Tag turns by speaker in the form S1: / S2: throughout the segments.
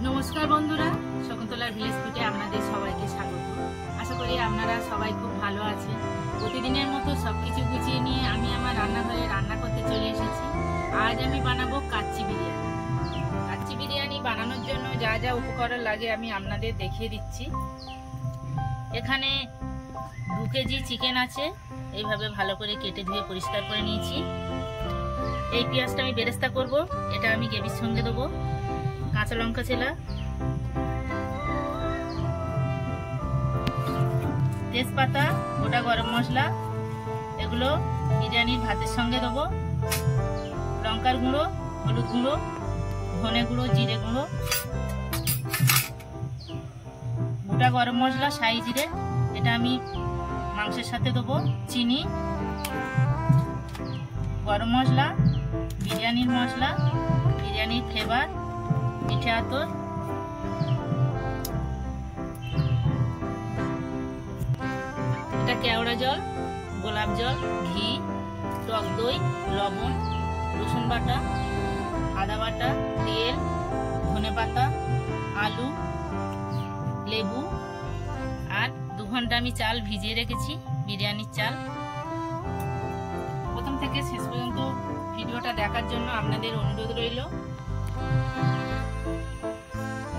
S1: नमस्कार बंधुरा शकुन्तलार ভিলেজ ফুডে আপনাদের সবাইকে স্বাগত। আশা করি আপনারা সবাই খুব ভালো আছেন। প্রতিদিনের মতো সবকিছু গুছিয়ে নিয়ে আমি আমার রান্নাঘরে রান্না করতে চলে এসেছি। আজ আমি বানাবো কাচ্চি বিরিয়ানি। কাচ্চি বিরিয়ানি বানানোর জন্য যা যা উপকরণ লাগে আমি আপনাদের দেখিয়ে দিচ্ছি। এখানে 2 কেজি চিকেন আছে, এইভাবে ভালো করে কেটে ধুয়ে পরিষ্কার করে নিয়েছি। এই পেঁয়াজটা আমি বেরেস্তা করব, এটা আমি গ্রেভির সঙ্গে দেবো। কাঁচা লঙ্কা চেলা, তেজপাতা, গোটা গরম মশলা, এগুলো বিরিয়ানির ভাতের সঙ্গে দেবো। লঙ্কার গুঁড়ো, হলুদ গুঁড়ো, ধনে গুঁড়ো, জিরে গুঁড়ো, গোটা গরম মশলা, শাহি জিরে, এটা আমি মাংসের সাথে দেবো। চিনি, গরম মশলা, বিরিয়ানির মশলা, বিরিয়ানির ফ্লেভার, মিঠে আতর, এটা কেওড়া জল, গোলাপ জল, ঘি, টক দই, লবণ, রসুন বাটা, আদা বাটা, তেল, ধনে পাতা, আলু, লেবু, আর 2 ঘন্টা আমি চাল ভিজিয়ে রেখেছি, বিরিয়ানির চাল। প্রথম থেকে শেষ পর্যন্ত ভিডিওটা দেখার জন্য আপনাদের অনুরোধ রইল।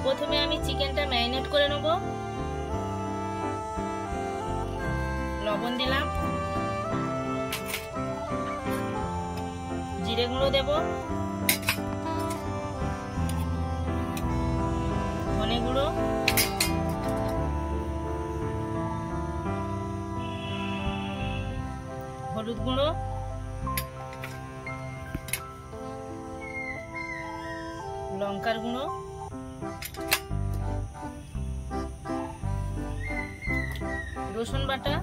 S1: প্রথমে আমি চিকেনটা ম্যারিনেট করে নেব। লবণ দিলাম, জিরে গুঁড়ো দেব, ধনে গুঁড়ো, হলুদ গুঁড়ো, লঙ্কার গুঁড়ো, রসুন বাটা,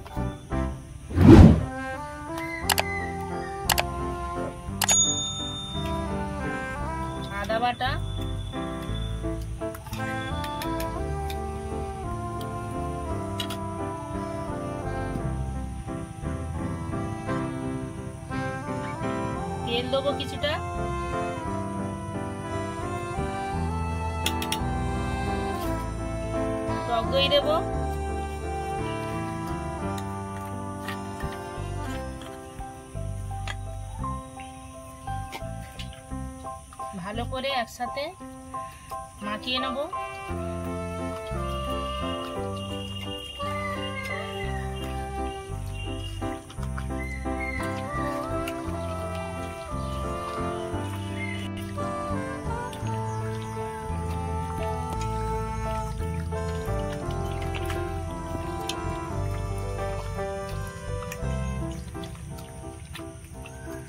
S1: আদা বাটা, তেল দেবো কিছুটা, টক দই দেবো, ভালো করে একসাথে মাখিয়ে নেব।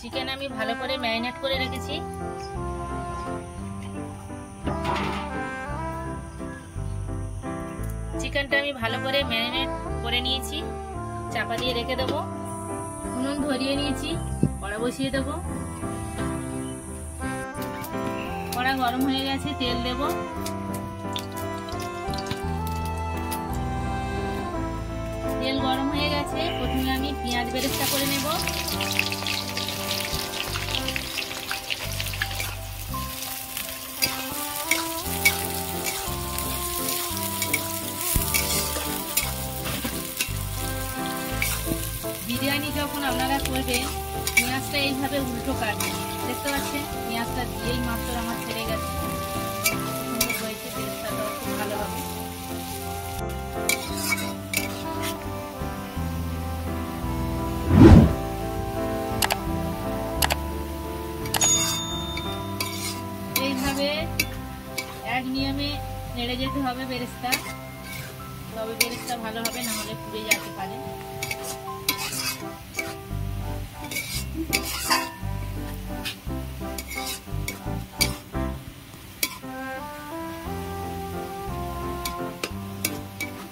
S1: চিকেন আমি ভালো করে ম্যারিনেট করে রেখেছি। চিকেনটা আমি ভালো করে ম্যারিনেট করে নিয়েছি, চাপা দিয়ে রেখে দেবো। উনুন ধরিয়ে নিয়েছি, কড়া বসিয়ে দেবো। কড়া গরম হয়ে গেছে, তেল দেব। তেল গরম হয়ে গেছে, প্রথমে আমি পেঁয়াজ বেরেস্তা করে নেব। বিরিয়ানি যখন আপনারা করবেন, পেঁয়াজটা এইভাবে উল্টো কাটবেন। দেখতে পাচ্ছেন পেঁয়াজটা দিয়েই মাত্র আমার ছেড়ে গেছে, সুন্দর হয়েছে। পেঁয়াজটাও খুব ভালো হবে। এইভাবে এক নিয়মে নেড়ে যেতে হবে বেরেস্তা, তবে বেরেস্তা ভালো হবে, না হলে পুড়ে যেতে পারে।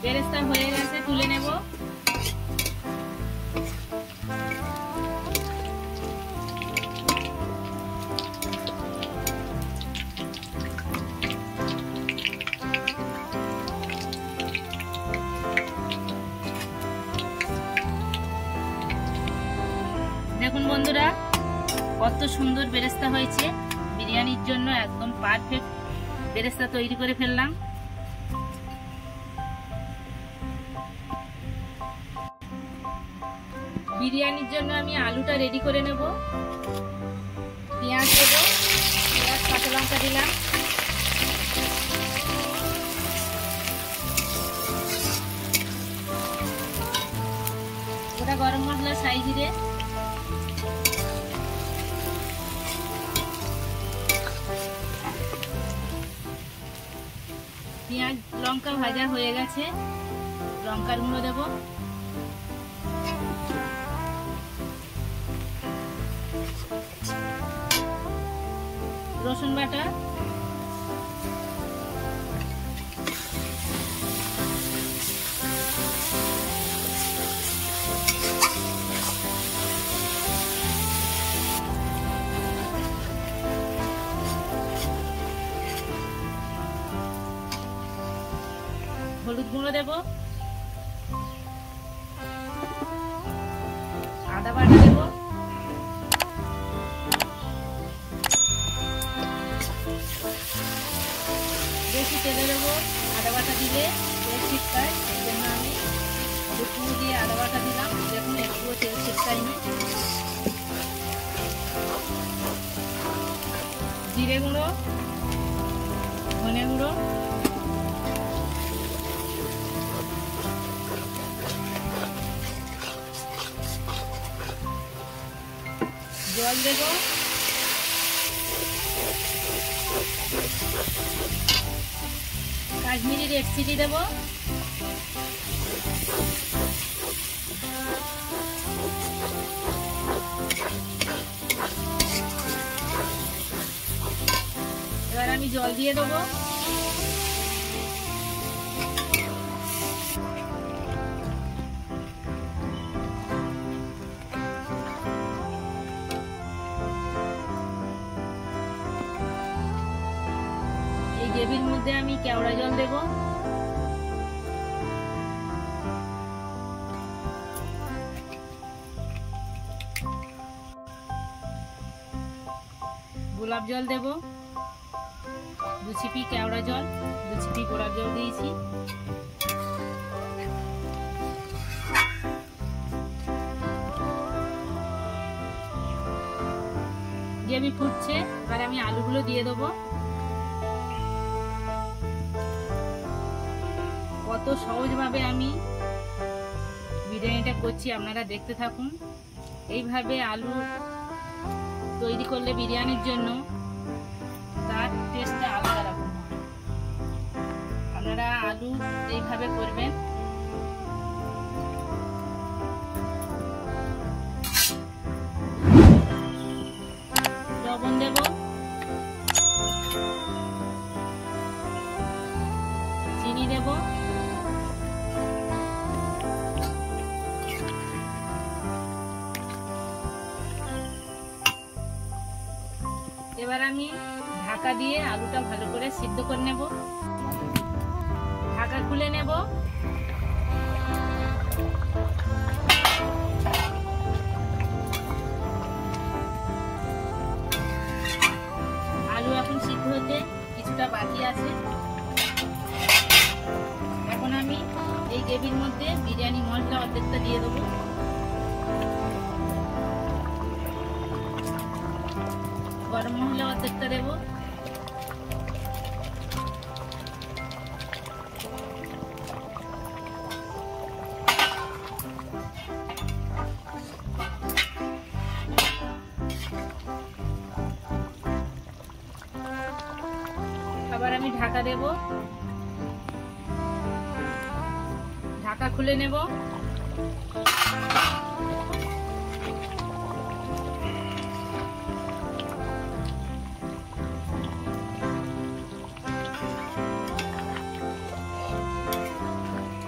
S1: বেরেস্তা হয়ে গেছে, তুলে নেব। দেখুন বন্ধুরা, কত সুন্দর বেরেস্তা হয়েছে। বিরিয়ানির জন্য একদম পারফেক্ট বেরেস্তা তৈরি করে ফেললাম। বিরিয়ানির জন্য আমি আলুটা রেডি করে নেব। পেঁয়াজ দেবো, পেঁয়াজ কাঁচা লঙ্কা দিলাম, গোটা গরম মশলা, সাই জিরে, পেঁয়াজ লঙ্কা ভাজা হয়ে গেছে, লঙ্কার গুঁড়ো দেবো, রসুন বাটা, হলুদ গুঁড়ো দেব, আদা বাটা দেব, বেশি তেলে দেবো। আদা বাটা দিলে তেল ছিটকায়, সেই জন্য আমি হলুদ গুঁড়ো দিয়ে আদা বাটা দিলাম। দেখুন একটুও তেল ছিটকায়নি। জিরে গুঁড়ো, ধনে গুঁড়ো, জল দেব, কাশ্মীরি রেড চিলি দেব, এবার আমি জল দিয়ে দেবো। এই গ্রেভির মধ্যে আমি কেওড়া জল দেব, গোলাপ জল দেব, 2 ছিপি কেওড়া জল, 2 ছিপি গোলাপ জল দিয়েছি। গ্রেভি ফুটছে, এবার আমি আলুগুলো দিয়ে দেবো। কত সহজভাবে আমি বিরিয়ানিটা করছি, আপনারা দেখতে থাকুন। এইভাবে আলু তৈরি করলে বিরিয়ানির জন্য তার টেস্টটা আলাদা রকম হয়। আপনারা আলু এইভাবে করবেন। লবণ দেব, চিনি দেব, এবার আমি ঢাকা দিয়ে আলুটা ভালো করে সিদ্ধ করে নেব। ঢাকা খুলে নেব। আলু এখন সিদ্ধ হতে কিছুটা বাকি আছে। এখন আমি এই গ্রেভির মধ্যে বিরিয়ানি মশলা অর্ধেকটা দিয়ে দেবো। গরম মশলা অর্ধেকটা দেবো। আবার আমি ঢাকা দেব। ঢাকা খুলে নেব।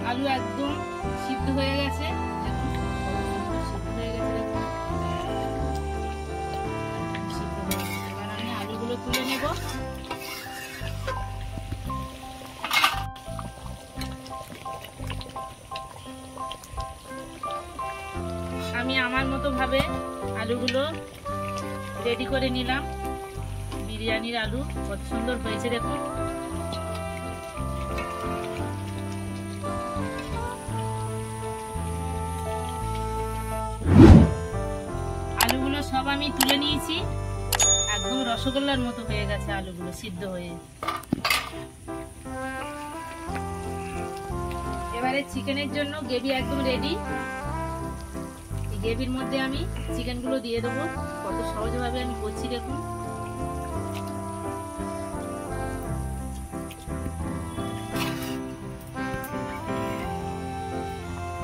S1: আলু একদম সিদ্ধ হয়ে গেছে, এবার আমি আলুগুলো তুলে নেব। আমি আমার মতো ভাবে আলুগুলো রেডি করে নিলাম। বিরিয়ানির আলু কত সুন্দর হয়েছে দেখুন। আলুগুলো সব আমি তুলে নিয়েছি, একদম রসগোল্লার মতো হয়ে গেছে আলুগুলো সিদ্ধ হয়ে। এবারে চিকেনের জন্য গ্রেভি একদম রেডি। এই গ্রেভির মধ্যে আমি চিকেনগুলো দিয়ে দেবো, কত সহজভাবে আমি করছি দেখুন।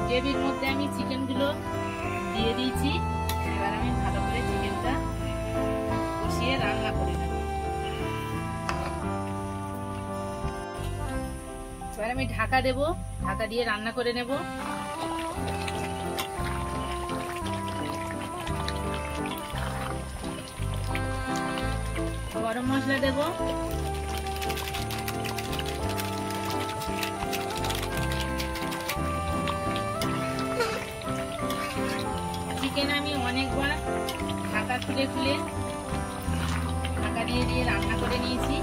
S1: গ্রেভির মধ্যে আমি চিকেনগুলো দিয়ে দিয়েছি। এবার আমি ভালো করে চিকেনটা কষিয়ে রান্না করে নেব। এবার আমি ঢাকা দেব, ঢাকা দিয়ে রান্না করে নেব। গরম মশলা দেব, চিকেন আমি অনেকবার ঢাকা খুলে খুলে ঢাকা দিয়ে দিয়ে রান্না করে নিয়েছি।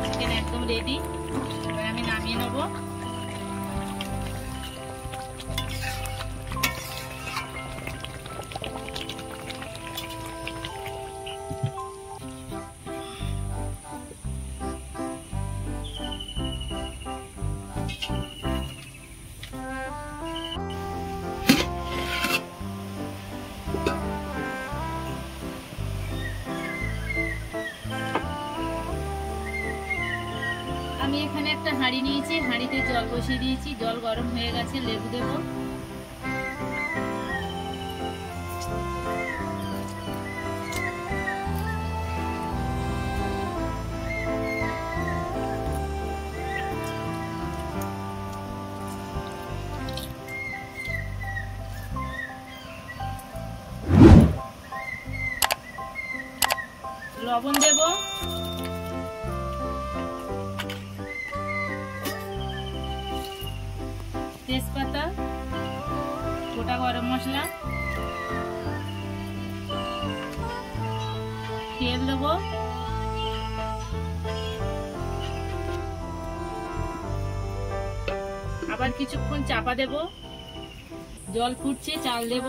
S1: চিকেন একদম রেডি। এবার আমি নামিয়ে নেব। আমি এখানে একটা হাঁড়ি নিয়েছি, হাঁড়িতে জল বসিয়ে দিয়েছি, জল গরম হয়ে গেছে, লেবু দেব। লবণ দেব, তেজপাতা, গোটা গরম মশলা, তেল দেবো, আবার কিছুক্ষণ চাপা দেব। জল ফুটছে, চাল দেব,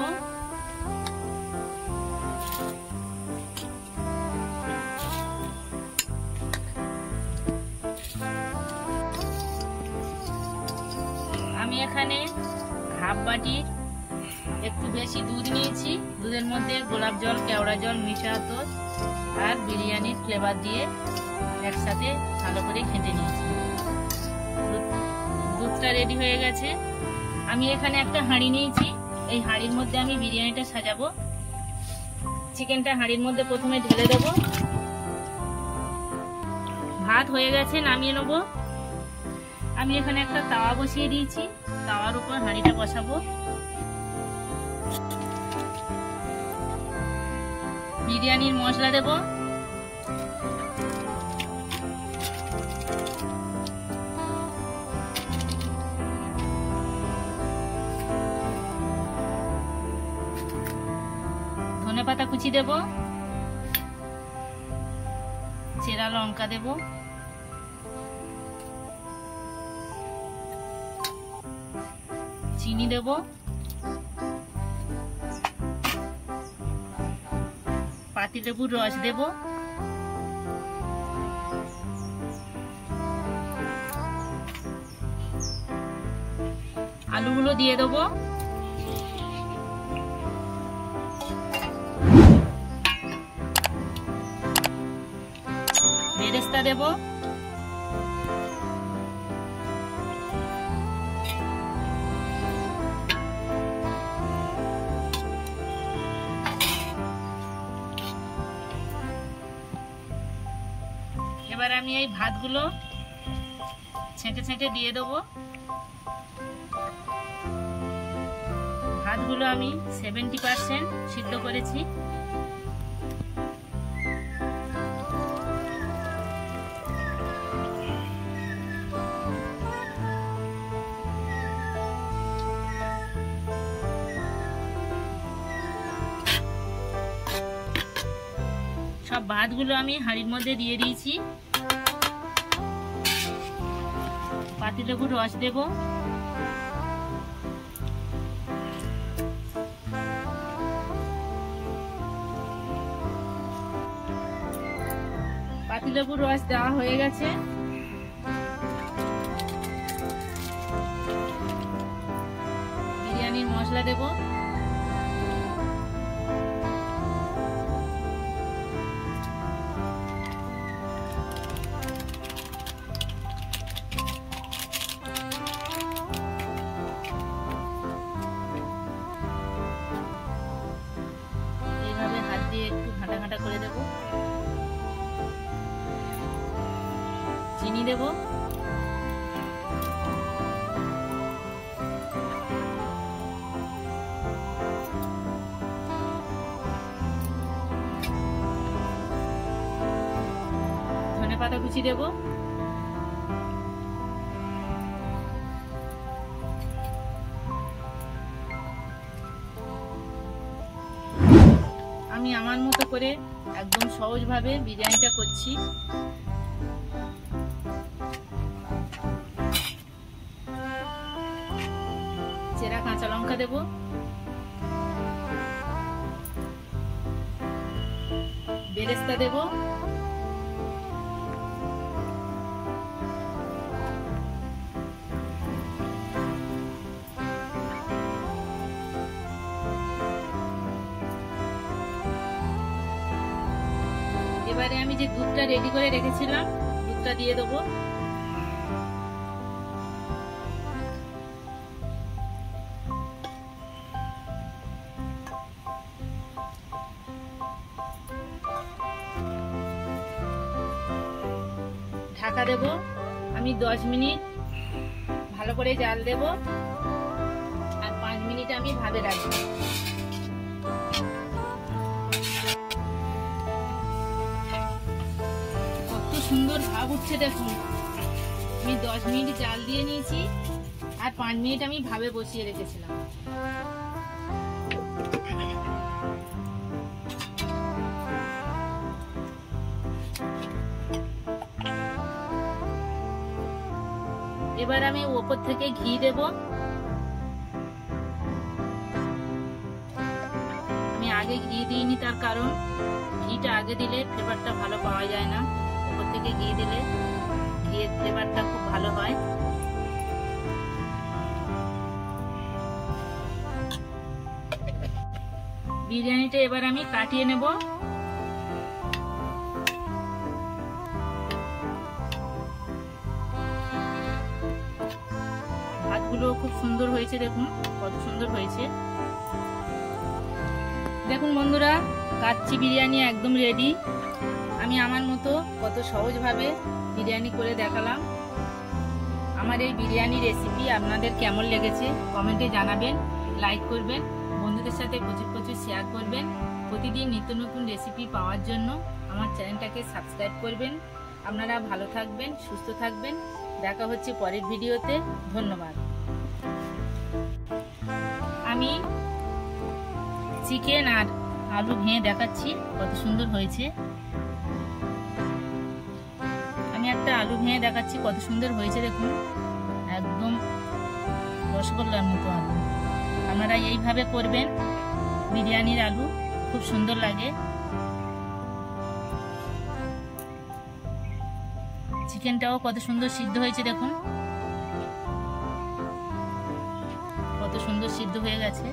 S1: আমি এখানে হাফ বাটি একটু বেশি দুধ নিয়েছি। দুধের মধ্যে গোলাপ জল, কেওড়া জল, মিঠা আতর আর বিরিয়ানির ফ্লেভার দিয়ে একসাথে ভালো করে ঘেঁটে নিয়েছি। দুধটা রেডি হয়ে গেছে। আমি এখানে একটা হাঁড়ি নিয়েছি, এই হাঁড়ির মধ্যে আমি বিরিয়ানিটা সাজাবো। চিকেনটা হাঁড়ির মধ্যে প্রথমে ঢেলে দেবো। ভাত হয়ে গেছে, নামিয়ে নেব। আমি এখানে একটা তাওয়া বসিয়ে দিয়েছি, তাওয়ার উপর হাঁড়িটা বসাবো। বিরিয়ানির মশলা দেব, ধনেপাতা কুচি দেব, চেরা লঙ্কা দেব, চিনি দেব, পাতিলেবুর রস দেব, আলুগুলো দিয়ে দেবো, বেরেস্তা দেব, এবার আমি এই ভাতগুলো ছেঁকে ছেঁকে দিয়ে দেবো। ভাতগুলো আমি 70% সিদ্ধ করেছি। সব ভাতগুলো আমি হাঁড়ির মধ্যে দিয়ে দিয়েছি। পাতিলেবুর রস দেব, পাতিলেবুর রস দেওয়া হয়ে গেছে। বিরিয়ানির মশলা দেব, এইভাবে হাত দিয়ে একটু ঘাঁটা ঘাঁটা করে দেব। চিনি দেব, ধনেপাতা কুচি দেব, আমি আমার মতো করে একদম সহজভাবে বিরিয়ানিটা করছি। চেরা কাঁচা লঙ্কা দেব, বেরেস্তা দেব, এবারে আমি যে দুধটা রেডি করে রেখেছিলাম দুধটা দিয়ে দেবো। ঢাকা দেব, আমি 10 মিনিট ভালো করে জাল দেব আর 5 মিনিট আমি ভাবে রাখবো। কত সুন্দর ভাব উঠছে দেখুন। আমি 10 মিনিট জাল দিয়ে নিয়েছি আর 5 মিনিট আমি ভাবে বসিয়ে রেখেছিলাম। এবার আমি উপর থেকে ঘি দেব। আমি আগে ঘি দিইনি, তার কারণ ঘিটা আগে দিলে ফ্লেভারটা ভালো পাওয়া যায় না। উপর থেকে ঘি দিলে ঘিয়ের ফ্লেভারটা খুব ভালো হয়। বিরিয়ানিটা এবার আমি কাটিয়ে নেব। ভাতগুলো খুব সুন্দর হয়েছে, দেখুন কত সুন্দর হয়েছে। দেখুন বন্ধুরা, কাচ্চি বিরিয়ানি একদম রেডি। আমি আমার মতো কত সহজভাবে বিরিয়ানি করে দেখালাম। আমার এই বিরিয়ানি রেসিপি আপনাদের কেমন লেগেছে কমেন্টে জানাবেন, লাইক করবেন, বন্ধুদের সাথে প্রচুর প্রচুর শেয়ার করবেন। প্রতিদিন নিত্য নতুন রেসিপি পাওয়ার জন্য আমার চ্যানেলটাকে সাবস্ক্রাইব করবেন। আপনারা ভালো থাকবেন, সুস্থ থাকবেন। দেখা হচ্ছে পরের ভিডিওতে। ধন্যবাদ। আমি চিকেন আর আলু ভেঙে দেখাচ্ছি কত সুন্দর হয়েছে। আমি একটা আলু ভেঙে দেখাচ্ছি কত সুন্দর হয়েছে, দেখুন একদম রসগোল্লার মতো আলু। আপনারা এইভাবে করবেন বিরিয়ানির আলু, খুব সুন্দর লাগে। চিকেনটাও কত সুন্দর সিদ্ধ হয়েছে, দেখুন কত সুন্দর সিদ্ধ হয়ে গেছে।